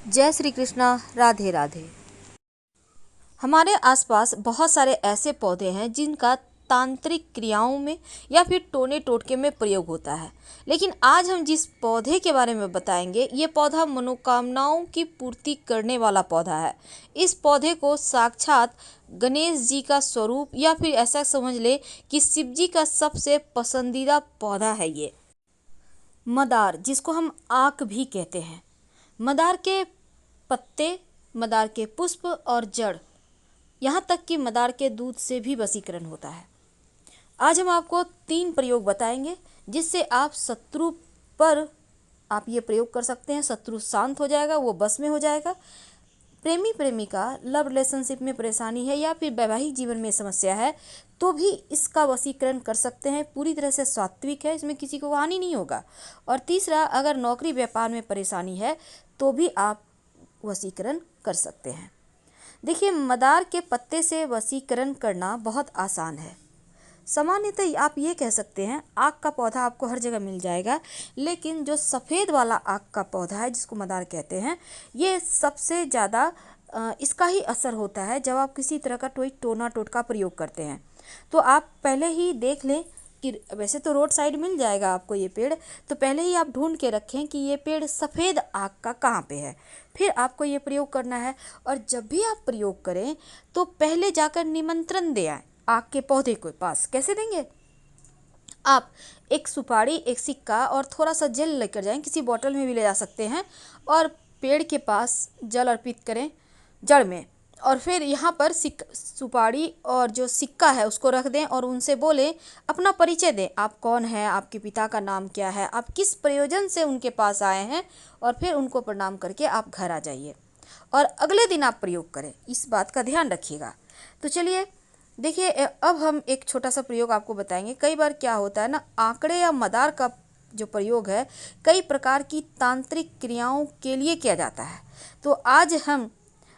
जय श्री कृष्णा। राधे राधे। हमारे आसपास बहुत सारे ऐसे पौधे हैं जिनका तांत्रिक क्रियाओं में या फिर टोने टोटके में प्रयोग होता है। लेकिन आज हम जिस पौधे के बारे में बताएंगे, ये पौधा मनोकामनाओं की पूर्ति करने वाला पौधा है। इस पौधे को साक्षात गणेश जी का स्वरूप या फिर ऐसा समझ ले कि शिव जी का सबसे पसंदीदा पौधा है ये मदार, जिसको हम आक भी कहते हैं। मदार के पत्ते, मदार के पुष्प और जड़, यहाँ तक कि मदार के दूध से भी वशीकरण होता है। आज हम आपको 3 प्रयोग बताएंगे जिससे आप शत्रु पर आप ये प्रयोग कर सकते हैं। शत्रु शांत हो जाएगा, वो बस में हो जाएगा। प्रेमी प्रेमिका लव रिलेशनशिप में परेशानी है या फिर वैवाहिक जीवन में समस्या है तो भी इसका वशीकरण कर सकते हैं। पूरी तरह से सात्विक है, इसमें किसी को हानि नहीं होगा। और तीसरा, अगर नौकरी व्यापार में परेशानी है तो भी आप वशीकरण कर सकते हैं। देखिए, मदार के पत्ते से वशीकरण करना बहुत आसान है। सामान्यतः आप ये कह सकते हैं आक का पौधा आपको हर जगह मिल जाएगा, लेकिन जो सफ़ेद वाला आक का पौधा है जिसको मदार कहते हैं, ये सबसे ज़्यादा इसका ही असर होता है जब आप किसी तरह का कोई टोना टोटका प्रयोग करते हैं। तो आप पहले ही देख लें कि वैसे तो रोड साइड मिल जाएगा आपको ये पेड़, तो पहले ही आप ढूंढ के रखें कि ये पेड़ सफ़ेद आक का कहाँ पे है, फिर आपको ये प्रयोग करना है। और जब भी आप प्रयोग करें तो पहले जाकर निमंत्रण दे आए आक के पौधे के पास। कैसे देंगे? आप एक सुपारी, एक सिक्का और थोड़ा सा जल लेकर जाएं, किसी बोतल में भी ले जा सकते हैं, और पेड़ के पास जल अर्पित करें जड़ में। और फिर यहाँ पर सुपारी और जो सिक्का है उसको रख दें और उनसे बोलें, अपना परिचय दें, आप कौन हैं, आपके पिता का नाम क्या है, आप किस प्रयोजन से उनके पास आए हैं, और फिर उनको प्रणाम करके आप घर आ जाइए। और अगले दिन आप प्रयोग करें, इस बात का ध्यान रखिएगा। तो चलिए देखिए, अब हम एक छोटा सा प्रयोग आपको बताएंगे। कई बार क्या होता है ना, आंकड़े या मदार का जो प्रयोग है कई प्रकार की तांत्रिक क्रियाओं के लिए किया जाता है। तो आज हम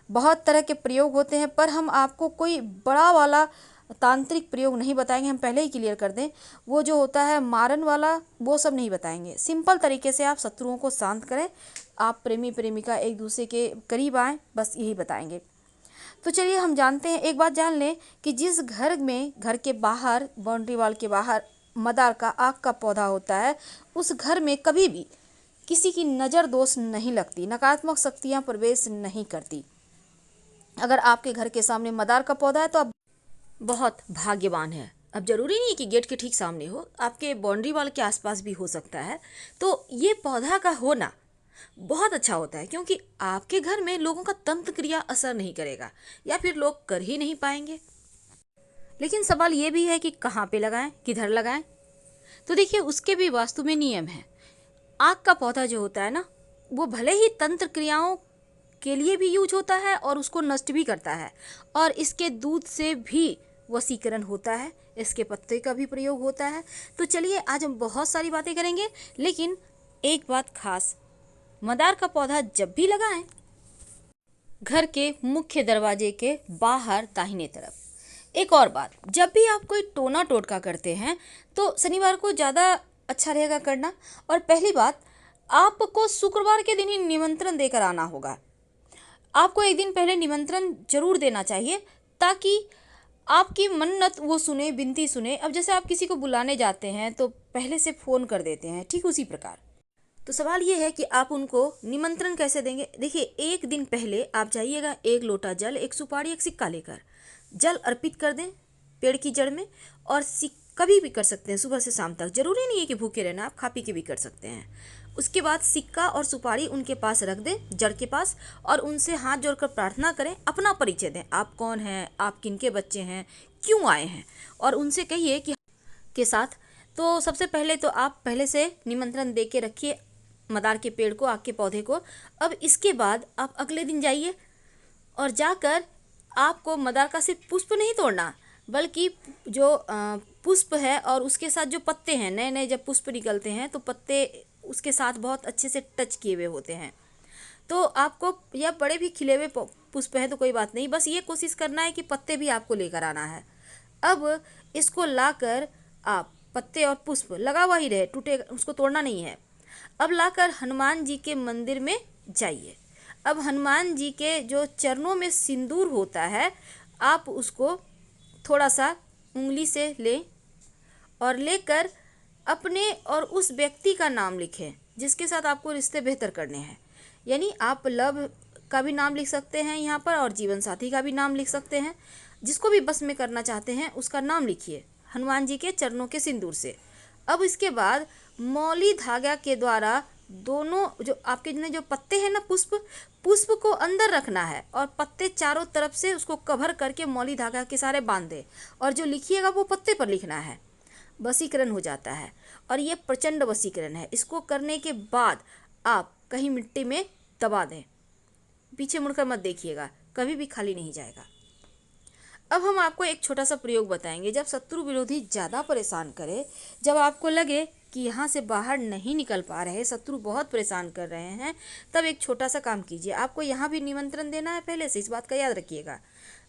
बहुत तरह के प्रयोग होते हैं, पर हम आपको कोई बड़ा वाला तांत्रिक प्रयोग नहीं बताएंगे। हम पहले ही क्लियर कर दें, वो जो होता है मारन वाला, वो सब नहीं बताएंगे। सिंपल तरीके से आप शत्रुओं को शांत करें, आप प्रेमी प्रेमिका एक दूसरे के करीब आएँ, बस यही बताएंगे। तो चलिए हम जानते हैं, एक बात जान लें कि जिस घर में, घर के बाहर, बाउंड्री वॉल के बाहर मदार का आक का पौधा होता है, उस घर में कभी भी किसी की नज़र दोष नहीं लगती, नकारात्मक शक्तियाँ प्रवेश नहीं करती। अगर आपके घर के सामने मदार का पौधा है तो आप बहुत भाग्यवान हैं। अब जरूरी नहीं है कि गेट के ठीक सामने हो, आपके बाउंड्री वॉल के आसपास भी हो सकता है। तो ये पौधा का होना बहुत अच्छा होता है, क्योंकि आपके घर में लोगों का तंत्र क्रिया असर नहीं करेगा या फिर लोग कर ही नहीं पाएंगे। लेकिन सवाल ये भी है कि कहाँ पे लगाएं, किधर लगाएं। तो देखिए, उसके भी वास्तु में नियम है। आक का पौधा जो होता है ना, वो भले ही तंत्र क्रियाओं के लिए भी यूज होता है और उसको नष्ट भी करता है, और इसके दूध से भी वशीकरण होता है, इसके पत्ते का भी प्रयोग होता है। तो चलिए आज हम बहुत सारी बातें करेंगे, लेकिन एक बात खास, मदार का पौधा जब भी लगाएं, घर के मुख्य दरवाजे के बाहर दाहिने तरफ। एक और बात, जब भी आप कोई टोना टोटका करते हैं तो शनिवार को ज़्यादा अच्छा रहेगा करना। और पहली बात, आपको शुक्रवार के दिन ही निमंत्रण देकर आना होगा। आपको एक दिन पहले निमंत्रण जरूर देना चाहिए, ताकि आपकी मन्नत वो सुने, विनती सुने। अब जैसे आप किसी को बुलाने जाते हैं तो पहले से फ़ोन कर देते हैं, ठीक उसी प्रकार। तो सवाल ये है कि आप उनको निमंत्रण कैसे देंगे। देखिए, एक दिन पहले आप जाइएगा, एक लोटा जल, एक सुपारी, एक सिक्का लेकर जल अर्पित कर दें पेड़ की जड़ में। और कभी भी कर सकते हैं, सुबह से शाम तक, जरूरी नहीं है कि भूखे रहना, आप खा पी के भी कर सकते हैं। उसके बाद सिक्का और सुपारी उनके पास रख दें, जड़ के पास, और उनसे हाथ जोड़कर प्रार्थना करें, अपना परिचय दें, आप कौन हैं, आप किनके बच्चे हैं, क्यों आए हैं, और उनसे कहिए कि के साथ। तो सबसे पहले तो आप पहले से निमंत्रण दे के रखिए मदार के पेड़ को, आक के पौधे को। अब इसके बाद आप अगले दिन जाइए और जाकर आपको मदार का सिर्फ पुष्प नहीं तोड़ना, बल्कि जो पुष्प है और उसके साथ जो पत्ते हैं, नए नए जब पुष्प निकलते हैं तो पत्ते उसके साथ बहुत अच्छे से टच किए हुए होते हैं। तो आपको, या बड़े भी खिले हुए पुष्प हैं तो कोई बात नहीं, बस ये कोशिश करना है कि पत्ते भी आपको लेकर आना है। अब इसको लाकर आप, पत्ते और पुष्प लगा हुआ ही रहे, टूटे, उसको तोड़ना नहीं है। अब लाकर हनुमान जी के मंदिर में जाइए। अब हनुमान जी के जो चरणों में सिंदूर होता है, आप उसको थोड़ा सा उंगली से लें और लेकर अपने और उस व्यक्ति का नाम लिखें जिसके साथ आपको रिश्ते बेहतर करने हैं। यानी आप लव का भी नाम लिख सकते हैं यहाँ पर और जीवन साथी का भी नाम लिख सकते हैं। जिसको भी बस में करना चाहते हैं उसका नाम लिखिए हनुमान जी के चरणों के सिंदूर से। अब इसके बाद मौली धागा के द्वारा दोनों जो आपके जो पत्ते हैं ना, पुष्प को अंदर रखना है और पत्ते चारों तरफ से उसको कवर करके मौली धागा के सारे बांध दें और जो लिखिएगा वो पत्ते पर लिखना है। वशीकरण हो जाता है और ये प्रचंड वशीकरण है। इसको करने के बाद आप कहीं मिट्टी में दबा दें, पीछे मुड़कर मत देखिएगा, कभी भी खाली नहीं जाएगा। अब हम आपको एक छोटा सा प्रयोग बताएंगे। जब शत्रु विरोधी ज़्यादा परेशान करे, जब आपको लगे कि यहाँ से बाहर नहीं निकल पा रहे, शत्रु बहुत परेशान कर रहे हैं, तब एक छोटा सा काम कीजिए। आपको यहाँ भी निमंत्रण देना है पहले से, इस बात का याद रखिएगा।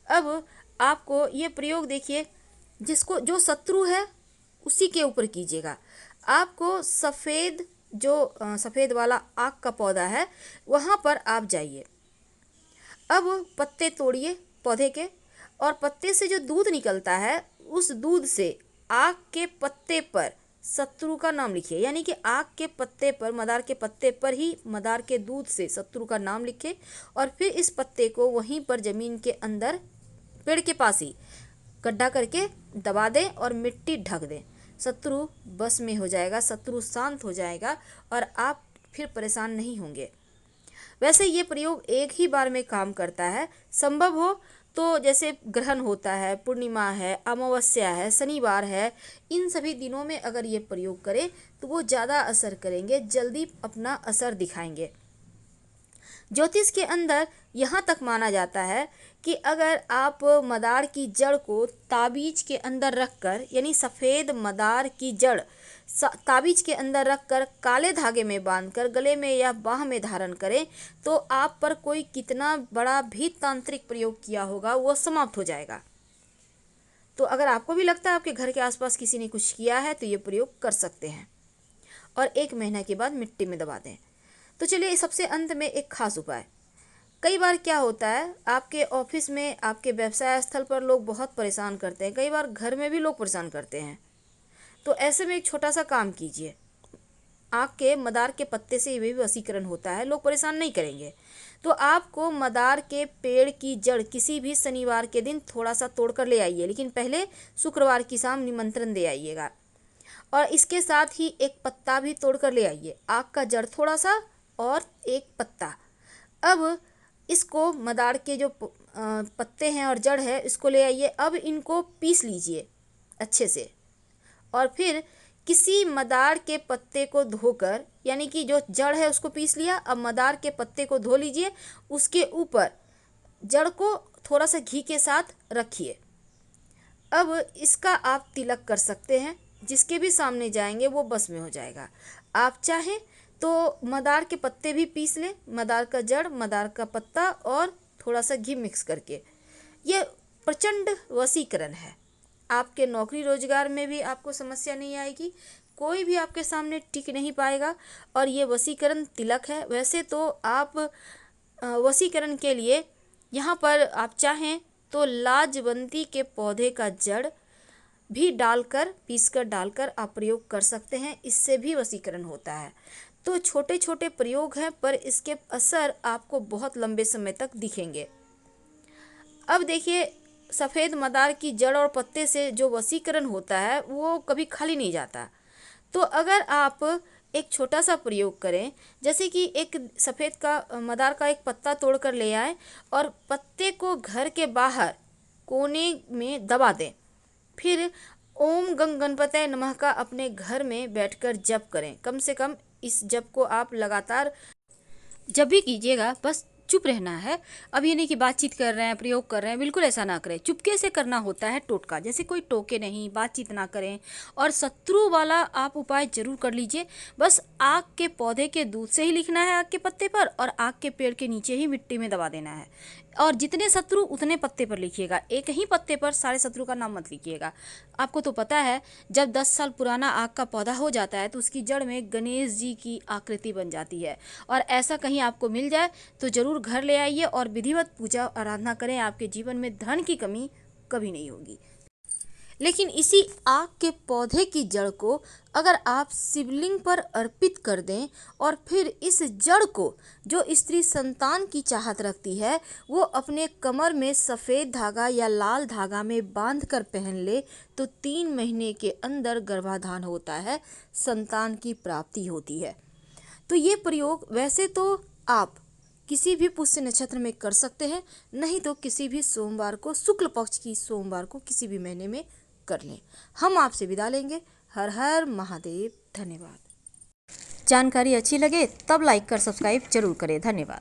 अब आपको ये प्रयोग देखिए, जिसको जो शत्रु है उसी के ऊपर कीजिएगा। आपको सफ़ेद सफ़ेद वाला आक का पौधा है वहाँ पर आप जाइए। अब पत्ते तोड़िए पौधे के और पत्ते से जो दूध निकलता है उस दूध से आक के पत्ते पर शत्रु का नाम लिखिए। यानी कि आक के पत्ते पर, मदार के पत्ते पर ही मदार के दूध से शत्रु का नाम लिखें और फिर इस पत्ते को वहीं पर ज़मीन के अंदर पेड़ के पास ही गड्ढा करके दबा दें और मिट्टी ढक दें। शत्रु बस में हो जाएगा, शत्रु शांत हो जाएगा और आप फिर परेशान नहीं होंगे। वैसे ये प्रयोग एक ही बार में काम करता है। संभव हो तो जैसे ग्रहण होता है, पूर्णिमा है, अमावस्या है, शनिवार है, इन सभी दिनों में अगर ये प्रयोग करें तो वो ज़्यादा असर करेंगे, जल्दी अपना असर दिखाएंगे। ज्योतिष के अंदर यहाँ तक माना जाता है कि अगर आप मदार की जड़ को ताबीज के अंदर रखकर, यानी सफ़ेद मदार की जड़ ताबीज के अंदर रखकर काले धागे में बांधकर गले में या बाह में धारण करें तो आप पर कोई कितना बड़ा भी तांत्रिक प्रयोग किया होगा वो समाप्त हो जाएगा। तो अगर आपको भी लगता है आपके घर के आसपास किसी ने कुछ किया है तो ये प्रयोग कर सकते हैं और 1 महीना के बाद मिट्टी में दबा दें। तो चलिए सबसे अंत में एक खास उपाय। कई बार क्या होता है, आपके ऑफिस में, आपके व्यवसाय स्थल पर लोग बहुत परेशान करते हैं, कई बार घर में भी लोग परेशान करते हैं। तो ऐसे में एक छोटा सा काम कीजिए। आक के मदार के पत्ते से ये भी वशीकरण होता है, लोग परेशान नहीं करेंगे। तो आपको मदार के पेड़ की जड़ किसी भी शनिवार के दिन थोड़ा सा तोड़ कर ले आइए, लेकिन पहले शुक्रवार की शाम निमंत्रण दे आइएगा और इसके साथ ही एक पत्ता भी तोड़ कर ले आइए, आक का जड़ थोड़ा सा और एक पत्ता। अब इसको मदार के जो पत्ते हैं और जड़ है इसको ले आइए। अब इनको पीस लीजिए अच्छे से और फिर किसी मदार के पत्ते को धोकर, यानी कि जो जड़ है उसको पीस लिया, अब मदार के पत्ते को धो लीजिए, उसके ऊपर जड़ को थोड़ा सा घी के साथ रखिए। अब इसका आप तिलक कर सकते हैं, जिसके भी सामने जाएंगे वो बस में हो जाएगा। आप चाहें तो मदार के पत्ते भी पीस लें, मदार का जड़, मदार का पत्ता और थोड़ा सा घी मिक्स करके। ये प्रचंड वशीकरण है। आपके नौकरी रोजगार में भी आपको समस्या नहीं आएगी, कोई भी आपके सामने टिक नहीं पाएगा और ये वशीकरण तिलक है। वैसे तो आप वशीकरण के लिए यहाँ पर आप चाहें तो लाजवंती के पौधे का जड़ भी डालकर, पीसकर डालकर आप प्रयोग कर सकते हैं, इससे भी वशीकरण होता है। तो छोटे छोटे प्रयोग हैं पर इसके असर आपको बहुत लंबे समय तक दिखेंगे। अब देखिए, सफ़ेद मदार की जड़ और पत्ते से जो वशीकरण होता है वो कभी खाली नहीं जाता। तो अगर आप एक छोटा सा प्रयोग करें, जैसे कि एक सफ़ेद का मदार का एक पत्ता तोड़ कर ले आए और पत्ते को घर के बाहर कोने में दबा दें, फिर ओम गंग गणपतये नमः का अपने घर में बैठकर जप करें। कम से कम इस जप को आप लगातार जब भी कीजिएगा, बस चुप रहना है। अब ये नहीं कि बातचीत कर रहे हैं, प्रयोग कर रहे हैं, बिल्कुल ऐसा ना करें। चुपके से करना होता है टोटका, जैसे कोई टोके नहीं, बातचीत ना करें। और शत्रु वाला आप उपाय जरूर कर लीजिए। बस आक के पौधे के दूध से ही लिखना है आक के पत्ते पर और आक के पेड़ के नीचे ही मिट्टी में दबा देना है। और जितने शत्रु उतने पत्ते पर लिखिएगा, एक ही पत्ते पर सारे शत्रु का नाम मत लिखिएगा। आपको तो पता है, जब 10 साल पुराना आक का पौधा हो जाता है तो उसकी जड़ में गणेश जी की आकृति बन जाती है। और ऐसा कहीं आपको मिल जाए तो ज़रूर ज़रूर घर ले आइए और विधिवत पूजा आराधना करें। आपके जीवन में धन की कमी कभी नहीं होगी। लेकिन इसी आक के पौधे की जड़ को अगर आप शिवलिंग पर अर्पित कर दें और फिर इस जड़ को जो स्त्री संतान की चाहत रखती है वो अपने कमर में सफ़ेद धागा या लाल धागा में बांध कर पहन ले तो 3 महीने के अंदर गर्भाधान होता है, संतान की प्राप्ति होती है। तो ये प्रयोग वैसे तो आप किसी भी पुष्य नक्षत्र में कर सकते हैं, नहीं तो किसी भी सोमवार को, शुक्ल पक्ष की सोमवार को किसी भी महीने में कर लें। हम आपसे विदा लेंगे। हर हर महादेव। धन्यवाद। जानकारी अच्छी लगे तब लाइक कर सब्सक्राइब जरूर करें। धन्यवाद।